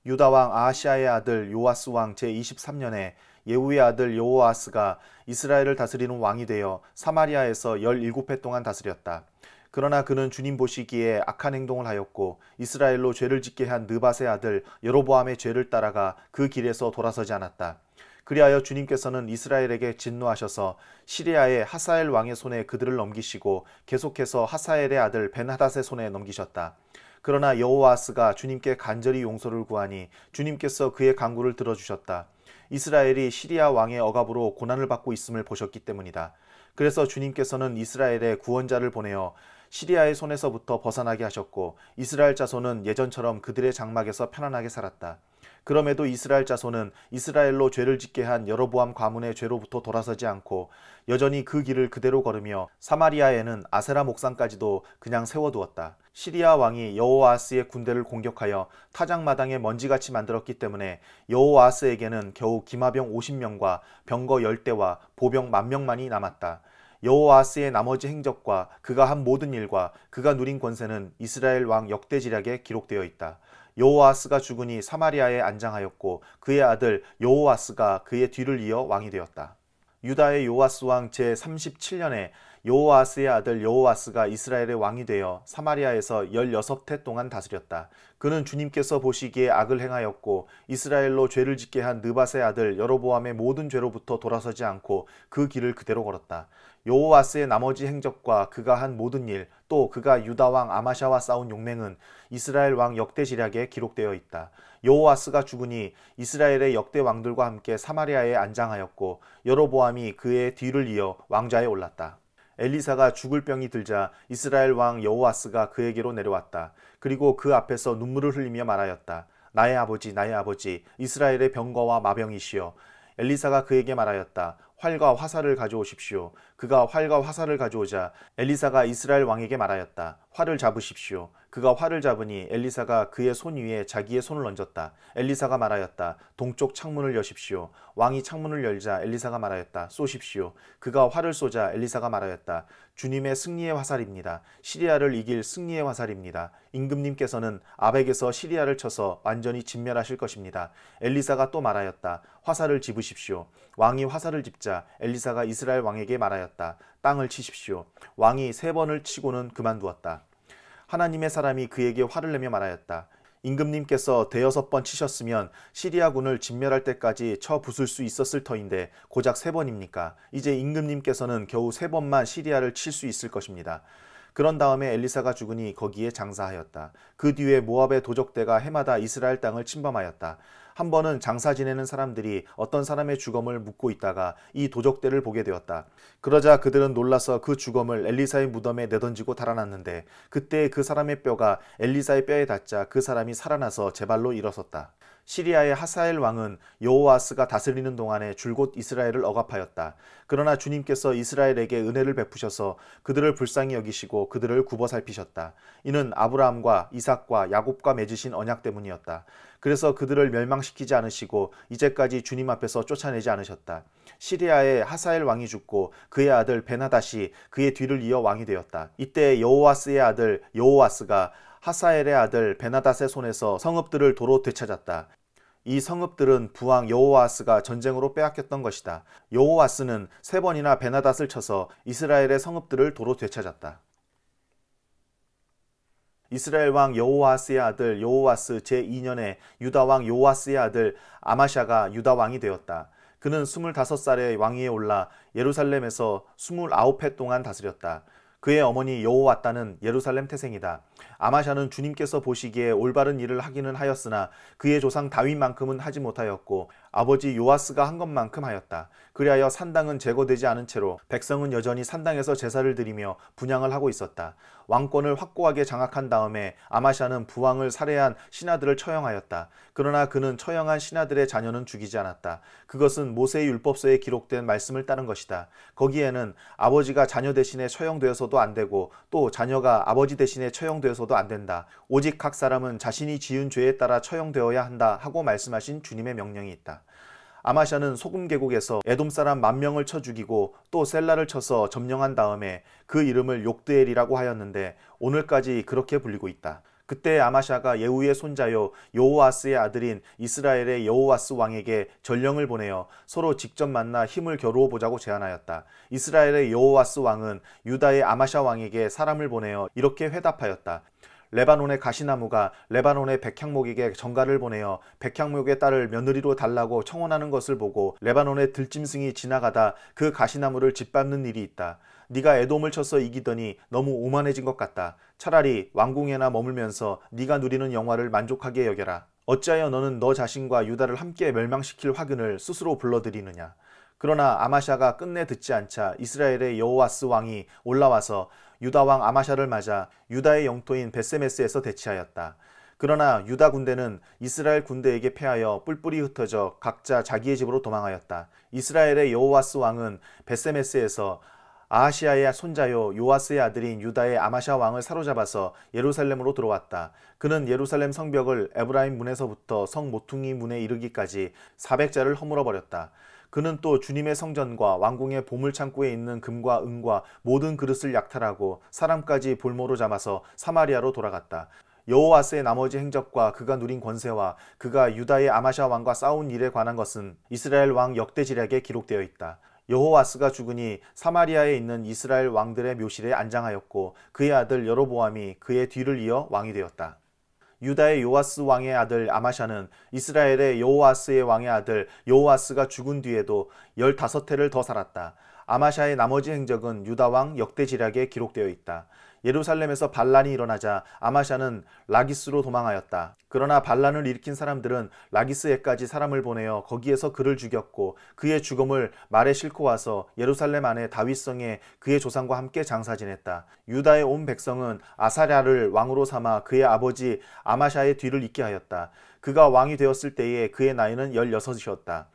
유다 왕 아하시아의 아들 요아스 왕 제23년에 예후의 아들 여호아스가 이스라엘을 다스리는 왕이 되어 사마리아에서 17해 동안 다스렸다. 그러나 그는 주님 보시기에 악한 행동을 하였고 이스라엘로 죄를 짓게 한 느밧의 아들 여로보암의 죄를 따라가 그 길에서 돌아서지 않았다. 그리하여 주님께서는 이스라엘에게 진노하셔서 시리아의 하사엘 왕의 손에 그들을 넘기시고 계속해서 하사엘의 아들 벤하닷의 손에 넘기셨다. 그러나 여호아스가 주님께 간절히 용서를 구하니 주님께서 그의 간구를 들어주셨다. 이스라엘이 시리아 왕의 억압으로 고난을 받고 있음을 보셨기 때문이다. 그래서 주님께서는 이스라엘에 구원자를 보내어 시리아의 손에서부터 벗어나게 하셨고 이스라엘 자손은 예전처럼 그들의 장막에서 편안하게 살았다. 그럼에도 이스라엘 자손은 이스라엘로 죄를 짓게 한 여로보암 가문의 죄로부터 돌아서지 않고 여전히 그 길을 그대로 걸으며 사마리아에는 아세라 목상까지도 그냥 세워두었다. 시리아 왕이 여호아스의 군대를 공격하여 타작마당에 먼지같이 만들었기 때문에 여호아스에게는 겨우 기마병 50명과 병거 10대와 보병 10,000명만이 남았다. 여호아스의 나머지 행적과 그가 한 모든 일과 그가 누린 권세는 이스라엘 왕 역대지략에 기록되어 있다. 여호아스가 죽으니 사마리아에 안장하였고 그의 아들 여호아스가 그의 뒤를 이어 왕이 되었다. 유다의 요아스 왕 제37년에 여호아스의 아들 여호아스가 이스라엘의 왕이 되어 사마리아에서 16해 동안 다스렸다. 그는 주님께서 보시기에 악을 행하였고 이스라엘로 죄를 짓게 한 느밧의 아들 여로보암의 모든 죄로부터 돌아서지 않고 그 길을 그대로 걸었다. 여호아스의 나머지 행적과 그가 한 모든 일, 또 그가 유다 왕 아마샤와 싸운 용맹은 이스라엘 왕 역대지략에 기록되어 있다. 여호아스가 죽으니 이스라엘의 역대 왕들과 함께 사마리아에 안장하였고 여로보암이 그의 뒤를 이어 왕좌에 올랐다. 엘리사가 죽을 병이 들자 이스라엘 왕 여호아스가 그에게로 내려왔다. 그리고 그 앞에서 눈물을 흘리며 말하였다. 나의 아버지, 이스라엘의 병거와 마병이시여. 엘리사가 그에게 말하였다. 활과 화살을 가져오십시오. 그가 활과 화살을 가져오자 엘리사가 이스라엘 왕에게 말하였다. 활을 잡으십시오. 그가 활을 잡으니 엘리사가 그의 손 위에 자기의 손을 얹었다. 엘리사가 말하였다. 동쪽 창문을 여십시오. 왕이 창문을 열자 엘리사가 말하였다. 쏘십시오. 그가 활을 쏘자 엘리사가 말하였다. 주님의 승리의 화살입니다. 시리아를 이길 승리의 화살입니다. 임금님께서는 아벡에서 시리아를 쳐서 완전히 진멸하실 것입니다. 엘리사가 또 말하였다. 화살을 집으십시오. 왕이 화살을 집자 엘리사가 이스라엘 왕에게 말하였다. 땅을 치십시오. 왕이 3번을 치고는 그만두었다. 하나님의 사람이 그에게 화를 내며 말하였다. 임금님께서 6번 치셨으면 시리아군을 진멸할 때까지 쳐 부술 수 있었을 터인데 고작 3번입니까? 이제 임금님께서는 겨우 3번만 시리아를 칠 수 있을 것입니다. 그런 다음에 엘리사가 죽으니 거기에 장사하였다. 그 뒤에 모압의 도적대가 해마다 이스라엘 땅을 침범하였다. 한 번은 장사 지내는 사람들이 어떤 사람의 주검을 묻고 있다가 이 도적대를 보게 되었다. 그러자 그들은 놀라서 그 주검을 엘리사의 무덤에 내던지고 달아났는데 그때 그 사람의 뼈가 엘리사의 뼈에 닿자 그 사람이 살아나서 제 발로 일어섰다. 시리아의 하사엘 왕은 여호아스가 다스리는 동안에 줄곧 이스라엘을 억압하였다. 그러나 주님께서 이스라엘에게 은혜를 베푸셔서 그들을 불쌍히 여기시고 그들을 굽어 살피셨다. 이는 아브라함과 이삭과 야곱과 맺으신 언약 때문이었다. 그래서 그들을 멸망시키지 않으시고 이제까지 주님 앞에서 쫓아내지 않으셨다. 시리아의 하사엘 왕이 죽고 그의 아들 벤하닷이 그의 뒤를 이어 왕이 되었다. 이때 여호아스의 아들 여호아스가 하사엘의 아들 벤하닷의 손에서 성읍들을 도로 되찾았다. 이 성읍들은 부왕 여호아스가 전쟁으로 빼앗겼던 것이다. 여호아스는 3번이나 벤하닷을 쳐서 이스라엘의 성읍들을 도로 되찾았다. 이스라엘 왕 여호아스의 아들 여호아스 제2년에 유다 왕 요아스의 아들 아마샤가 유다 왕이 되었다. 그는 25살에 왕위에 올라 예루살렘에서 29해 동안 다스렸다. 그의 어머니 여호와따는 예루살렘 태생이다. 아마샤는 주님께서 보시기에 올바른 일을 하기는 하였으나 그의 조상 다윗만큼은 하지 못하였고 아버지 요아스가 한 것만큼 하였다. 그리하여 산당은 제거되지 않은 채로 백성은 여전히 산당에서 제사를 드리며 분향을 하고 있었다. 왕권을 확고하게 장악한 다음에 아마샤는 부왕을 살해한 신하들을 처형하였다. 그러나 그는 처형한 신하들의 자녀는 죽이지 않았다. 그것은 모세의 율법서에 기록된 말씀을 따른 것이다. 거기에는 아버지가 자녀 대신에 처형되어서도 안 되고 또 자녀가 아버지 대신에 처형되어서도 안 된다. 오직 각 사람은 자신이 지은 죄에 따라 처형되어야 한다 하고 말씀하신 주님의 명령이 있다. 아마샤는 소금 계곡에서 에돔 사람 10,000명을 쳐 죽이고 또 셀라를 쳐서 점령한 다음에 그 이름을 욕드엘이라고 하였는데 오늘까지 그렇게 불리고 있다. 그때 아마샤가 예후의 손자요 여호아스의 아들인 이스라엘의 여호아스 왕에게 전령을 보내어 서로 직접 만나 힘을 겨루어 보자고 제안하였다. 이스라엘의 여호아스 왕은 유다의 아마샤 왕에게 사람을 보내어 이렇게 회답하였다. 레바논의 가시나무가 레바논의 백향목에게 전가를 보내어 백향목의 딸을 며느리로 달라고 청혼하는 것을 보고 레바논의 들짐승이 지나가다 그 가시나무를 짓밟는 일이 있다. 네가 에돔을 쳐서 이기더니 너무 오만해진 것 같다. 차라리 왕궁에나 머물면서 네가 누리는 영화를 만족하게 여겨라. 어찌하여 너는 너 자신과 유다를 함께 멸망시킬 화근을 스스로 불러들이느냐. 그러나 아마샤가 끝내 듣지 않자 이스라엘의 여호아스 왕이 올라와서 유다 왕 아마샤를 맞아 유다의 영토인 벳세메스에서 대치하였다. 그러나 유다 군대는 이스라엘 군대에게 패하여 뿔뿔이 흩어져 각자 자기의 집으로 도망하였다. 이스라엘의 여호아스 왕은 벳세메스에서 아하시아의 손자요 요아스의 아들인 유다의 아마샤 왕을 사로잡아서 예루살렘으로 들어왔다. 그는 예루살렘 성벽을 에브라임 문에서부터 성 모퉁이 문에 이르기까지 400자를 허물어 버렸다. 그는 또 주님의 성전과 왕궁의 보물창고에 있는 금과 은과 모든 그릇을 약탈하고 사람까지 볼모로 잡아서 사마리아로 돌아갔다. 여호아스의 나머지 행적과 그가 누린 권세와 그가 유다의 아마샤 왕과 싸운 일에 관한 것은 이스라엘 왕 역대지략에 기록되어 있다. 여호아스가 죽으니 사마리아에 있는 이스라엘 왕들의 묘실에 안장하였고 그의 아들 여로보암이 그의 뒤를 이어 왕이 되었다. 유다의 요아스 왕의 아들 아마샤는 이스라엘의 여호아스의 왕의 아들 여호아스가 죽은 뒤에도 15해를 더 살았다. 아마샤의 나머지 행적은 유다 왕 역대지략에 기록되어 있다. 예루살렘에서 반란이 일어나자 아마샤는 라기스로 도망하였다. 그러나 반란을 일으킨 사람들은 라기스에까지 사람을 보내어 거기에서 그를 죽였고 그의 죽음을 말에 싣고 와서 예루살렘 안에 다윗성에 그의 조상과 함께 장사 지냈다. 유다의 온 백성은 아사랴를 왕으로 삼아 그의 아버지 아마샤의 뒤를 잇게 하였다. 그가 왕이 되었을 때에 그의 나이는 16이었다.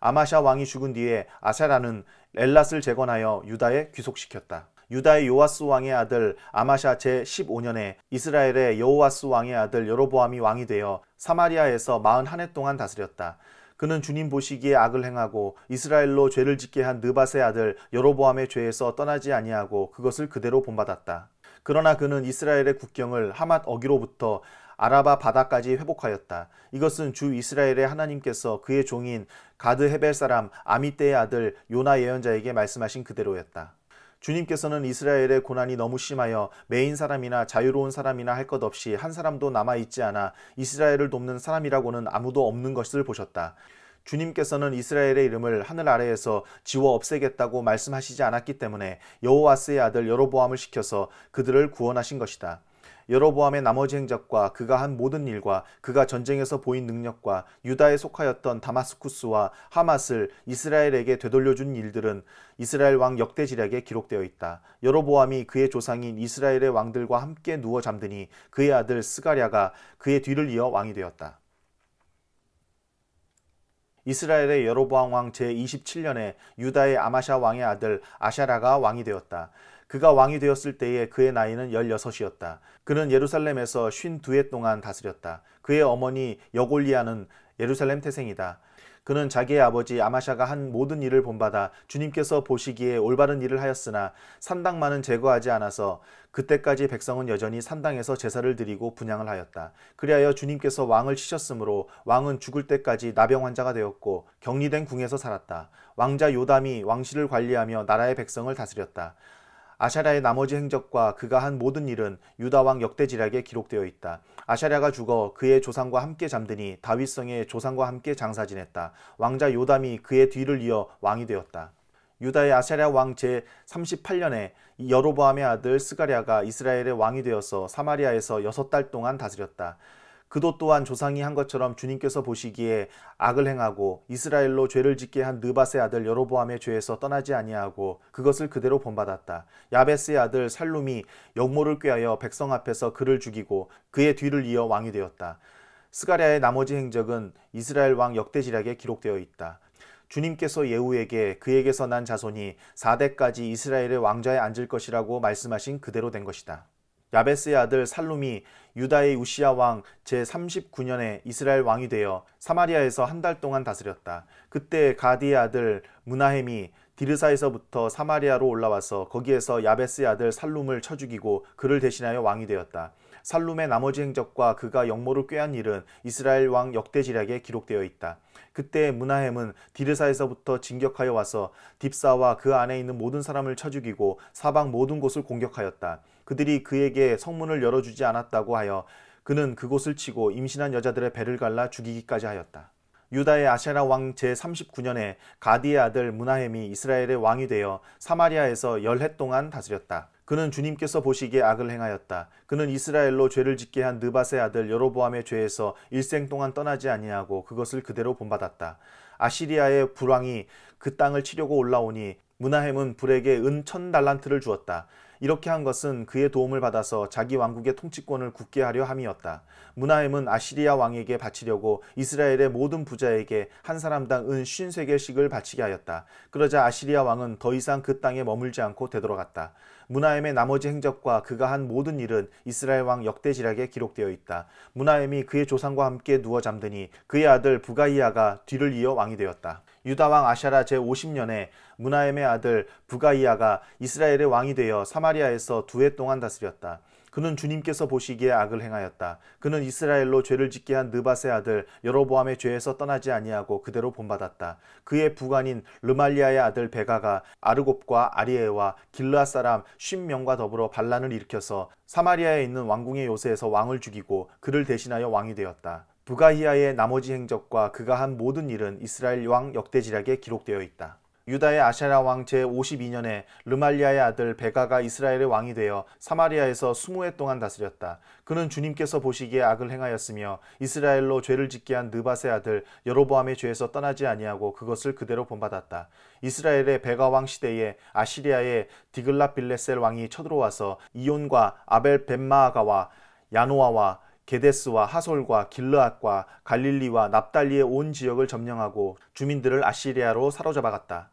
아마샤 왕이 죽은 뒤에 아사랴는 엘랏을 재건하여 유다에 귀속시켰다. 유다의 요아스 왕의 아들 아마샤 제15년에 이스라엘의 여호아스 왕의 아들 여로보암이 왕이 되어 사마리아에서 41해 동안 다스렸다. 그는 주님 보시기에 악을 행하고 이스라엘로 죄를 짓게 한 느밧의 아들 여로보암의 죄에서 떠나지 아니하고 그것을 그대로 본받았다. 그러나 그는 이스라엘의 국경을 하맛 어기로부터 아라바 바다까지 회복하였다. 이것은 주 이스라엘의 하나님께서 그의 종인 가드 헤벨 사람 아미떼의 아들 요나 예언자에게 말씀하신 그대로였다. 주님께서는 이스라엘의 고난이 너무 심하여 매인 사람이나 자유로운 사람이나 할 것 없이 한 사람도 남아있지 않아 이스라엘을 돕는 사람이라고는 아무도 없는 것을 보셨다. 주님께서는 이스라엘의 이름을 하늘 아래에서 지워 없애겠다고 말씀하시지 않았기 때문에 여호아스의 아들 여로보암을 시켜서 그들을 구원하신 것이다. 여로보암의 나머지 행적과 그가 한 모든 일과 그가 전쟁에서 보인 능력과 유다에 속하였던 다마스쿠스와 하맛을 이스라엘에게 되돌려준 일들은 이스라엘 왕 역대지략에 기록되어 있다. 여로보암이 그의 조상인 이스라엘의 왕들과 함께 누워 잠드니 그의 아들 스가랴가 그의 뒤를 이어 왕이 되었다. 이스라엘의 여로보암 왕 제27년에 유다의 아마샤 왕의 아들 아샤라가 왕이 되었다. 그가 왕이 되었을 때에 그의 나이는 16이었다. 그는 예루살렘에서 52해 동안 다스렸다. 그의 어머니 여골리아는 예루살렘 태생이다. 그는 자기의 아버지 아마샤가 한 모든 일을 본받아 주님께서 보시기에 올바른 일을 하였으나 산당만은 제거하지 않아서 그때까지 백성은 여전히 산당에서 제사를 드리고 분향을 하였다. 그리하여 주님께서 왕을 치셨으므로 왕은 죽을 때까지 나병 환자가 되었고 격리된 궁에서 살았다. 왕자 요담이 왕실을 관리하며 나라의 백성을 다스렸다. 아샤랴의 나머지 행적과 그가 한 모든 일은 유다 왕 역대지략에 기록되어 있다. 아샤랴가 죽어 그의 조상과 함께 잠드니 다윗성의 조상과 함께 장사 지냈다. 왕자 요담이 그의 뒤를 이어 왕이 되었다. 유다의 아샤랴 왕 제38년에 여로보암의 아들 스가랴가 이스라엘의 왕이 되어서 사마리아에서 6달 동안 다스렸다. 그도 또한 조상이 한 것처럼 주님께서 보시기에 악을 행하고 이스라엘로 죄를 짓게 한 느밧의 아들 여로보암의 죄에서 떠나지 아니하고 그것을 그대로 본받았다. 야베스의 아들 살룸이 역모를 꾀하여 백성 앞에서 그를 죽이고 그의 뒤를 이어 왕이 되었다. 스가랴의 나머지 행적은 이스라엘 왕 역대지략에 기록되어 있다. 주님께서 예후에게 그에게서 난 자손이 4대까지 이스라엘의 왕좌에 앉을 것이라고 말씀하신 그대로 된 것이다. 야베스의 아들 살룸이 유다의 우시야 왕 제39년에 이스라엘 왕이 되어 사마리아에서 한 달 동안 다스렸다. 그때 가디의 아들 무나헴이 디르사에서부터 사마리아로 올라와서 거기에서 야베스의 아들 살룸을 쳐 죽이고 그를 대신하여 왕이 되었다. 살룸의 나머지 행적과 그가 역모를 꾀한 일은 이스라엘 왕 역대지략에 기록되어 있다. 그때 므나헴은 디르사에서부터 진격하여 와서 딥사와 그 안에 있는 모든 사람을 쳐 죽이고 사방 모든 곳을 공격하였다. 그들이 그에게 성문을 열어주지 않았다고 하여 그는 그곳을 치고 임신한 여자들의 배를 갈라 죽이기까지 하였다. 유다의 아세라 왕 제39년에 가디의 아들 므나헴이 이스라엘의 왕이 되어 사마리아에서 10해 동안 다스렸다. 그는 주님께서 보시기에 악을 행하였다. 그는 이스라엘로 죄를 짓게 한 느밧의 아들 여로보암의 죄에서 일생 동안 떠나지 아니하고 그것을 그대로 본받았다. 아시리아의 불왕이 그 땅을 치려고 올라오니 므나헴은 불에게 은 1000달란트를 주었다. 이렇게 한 것은 그의 도움을 받아서 자기 왕국의 통치권을 굳게 하려 함이었다. 므나헴은 아시리아 왕에게 바치려고 이스라엘의 모든 부자에게 한 사람당 은 53개씩을 바치게 하였다. 그러자 아시리아 왕은 더 이상 그 땅에 머물지 않고 되돌아갔다. 므나헴의 나머지 행적과 그가 한 모든 일은 이스라엘 왕 역대지략에 기록되어 있다. 므나헴이 그의 조상과 함께 누워 잠드니 그의 아들 부가이아가 뒤를 이어 왕이 되었다. 유다 왕 아샤라 제50년에 므나헴의 아들 부가이아가 이스라엘의 왕이 되어 사마리아에서 2해 동안 다스렸다. 그는 주님께서 보시기에 악을 행하였다. 그는 이스라엘로 죄를 짓게 한 느밧의 아들 여로보암의 죄에서 떠나지 아니하고 그대로 본받았다. 그의 부관인 르말리아의 아들 베가가 아르곱과 아리에와 길르앗 사람 50명과 더불어 반란을 일으켜서 사마리아에 있는 왕궁의 요새에서 왕을 죽이고 그를 대신하여 왕이 되었다. 부가히아의 나머지 행적과 그가 한 모든 일은 이스라엘 왕 역대지략에 기록되어 있다. 유다의 아샤라 왕 제52년에 르말리아의 아들 베가가 이스라엘의 왕이 되어 사마리아에서 20해 동안 다스렸다. 그는 주님께서 보시기에 악을 행하였으며 이스라엘로 죄를 짓게 한 느밧의 아들 여로보암의 죄에서 떠나지 아니하고 그것을 그대로 본받았다. 이스라엘의 베가 왕 시대에 아시리아의 디글랏빌레셀 왕이 쳐들어와서 이온과 아벨 벳마아가와 야노아와 게데스와 하솔과 길르앗과 갈릴리와 납달리의 온 지역을 점령하고 주민들을 아시리아로 사로잡아갔다.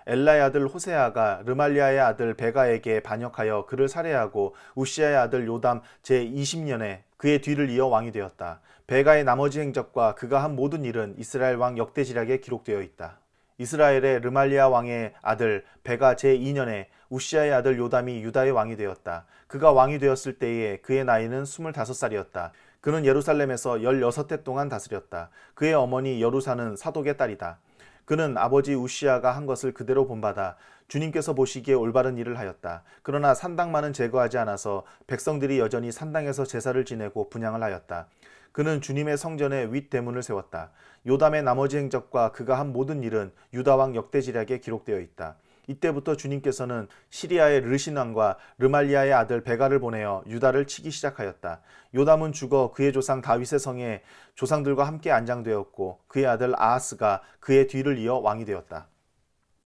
엘라의 아들 호세아가 르말리아의 아들 베가에게 반역하여 그를 살해하고 우시아의 아들 요담 제20년에 그의 뒤를 이어 왕이 되었다. 베가의 나머지 행적과 그가 한 모든 일은 이스라엘 왕 역대지략에 기록되어 있다. 이스라엘의 르말리아 왕의 아들 베가 제2년에 우시아의 아들 요담이 유다의 왕이 되었다. 그가 왕이 되었을 때에 그의 나이는 25살이었다. 그는 예루살렘에서 16해 동안 다스렸다. 그의 어머니 여루사는 사독의 딸이다. 그는 아버지 우시아가 한 것을 그대로 본받아 주님께서 보시기에 올바른 일을 하였다. 그러나 산당만은 제거하지 않아서 백성들이 여전히 산당에서 제사를 지내고 분향을 하였다. 그는 주님의 성전에 윗대문을 세웠다. 요담의 나머지 행적과 그가 한 모든 일은 유다 왕 역대지략에 기록되어 있다. 이때부터 주님께서는 시리아의 르신 왕과 르말리아의 아들 베가를 보내어 유다를 치기 시작하였다. 요담은 죽어 그의 조상 다윗의 성에 조상들과 함께 안장되었고 그의 아들 아하스가 그의 뒤를 이어 왕이 되었다.